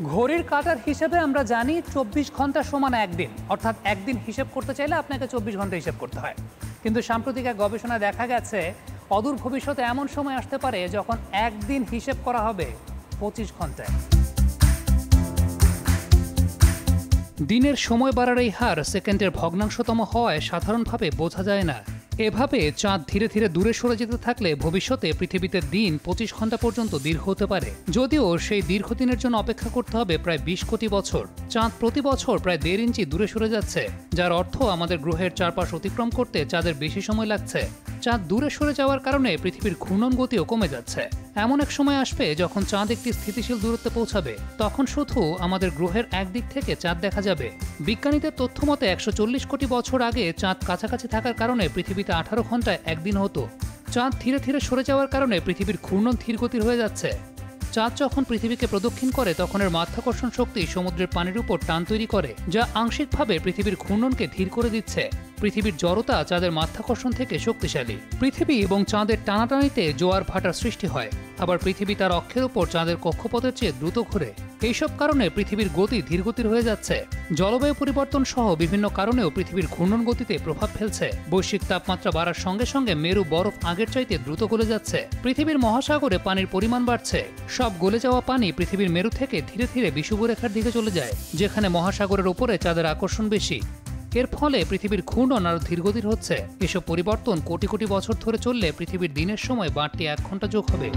ঘড়ির কাঁটার হিসেবে আমরা জানি 24 ঘন্টা সমান একদিন, অর্থাৎ একদিন হিসেব করতে চাইলে আপনাকে 24 ঘন্টা হিসেব করতে হয়। কিন্তু সাম্প্রতিক এক গবেষণায় দেখা গেছে অদূর ভবিষ্যতে এমন সময় আসতে পারে যখন একদিন হিসেব করা হবে 25 ঘন্টায়। দিনের সময় বাড়ার এই হার সেকেন্ডের ভগ্নাংশতম হওয়ায় সাধারণভাবে বোঝা যায় না। এভাবে চাঁদ ধীরে ধীরে দূরে সরে যেতে থাকলে ভবিষ্যতে পৃথিবীতে দিন 25 ঘন্টা পর্যন্ত দীর্ঘ হতে পারে, যদিও সেই দীর্ঘদিনের জন্য অপেক্ষা করতে হবে প্রায় 20 কোটি বছর। চাঁদ প্রতি বছর প্রায় 1.5 ইঞ্চি দূরে সরে যাচ্ছে, যার অর্থ আমাদের গ্রহের চারপাশ অতিক্রম করতে চাঁদের বেশি সময় লাগছে। চাঁদ দূরে সরে যাওয়ার কারণে পৃথিবীর ঘূর্ণন গতিও কমে যাচ্ছে। এমন এক সময় আসবে যখন চাঁদ একটি স্থিতিশীল দূরত্বে পৌঁছাবে, তখন শুধু আমাদের গ্রহের একদিক থেকে চাঁদ দেখা যাবে। বিজ্ঞানীদের তথ্য মতে 140 কোটি বছর আগে চাঁদ কাছাকাছি থাকার কারণে পৃথিবীতে 18 ঘন্টায় একদিন হতো। চাঁদ ধীরে ধীরে সরে যাওয়ার কারণে পৃথিবীর ঘূর্ণন ধীরগতির হয়ে যাচ্ছে। চাঁদ যখন পৃথিবীকে প্রদক্ষিণ করে তখন এর মাধ্যাকর্ষণ শক্তি সমুদ্রের পানির উপর টান তৈরি করে, যা আংশিকভাবে পৃথিবীর ঘূর্ণনকে ধীর করে দিচ্ছে। পৃথিবীর জড়তা চাঁদের মাধ্যাকর্ষণ থেকে শক্তিশালী। পৃথিবী এবং চাঁদের টানাটানিতে জোয়ার ভাটার সৃষ্টি হয়, আবার পৃথিবী তার অক্ষের উপর চাঁদের কক্ষপথের চেয়ে দ্রুত ঘুরে। এইসব কারণে পৃথিবীর গতি ধীরগতির হয়ে যাচ্ছে। জলবায়ু পরিবর্তন সহ বিভিন্ন কারণেও পৃথিবীর ঘূর্ণন গতিতে প্রভাব ফেলছে। বৈশ্বিক তাপমাত্রা বাড়ার সঙ্গে সঙ্গে মেরু বরফ আগের চাইতে দ্রুত গলে যাচ্ছে। পৃথিবীর মহাসাগরে পানির পরিমাণ বাড়ছে। সব গলে যাওয়া পানি পৃথিবীর মেরু থেকে ধীরে ধীরে বিষুবরেখার দিকে চলে যায়, যেখানে মহাসাগরের উপরে চাঁদের আকর্ষণ বেশি। এর ফলে পৃথিবীর ঘূর্ণন আরো ধীরগতির হচ্ছে। এসব পরিবর্তন কোটি কোটি বছর ধরে চললে পৃথিবীর দিনের সময় বাড়তি 1 ঘন্টা যোগ হবে।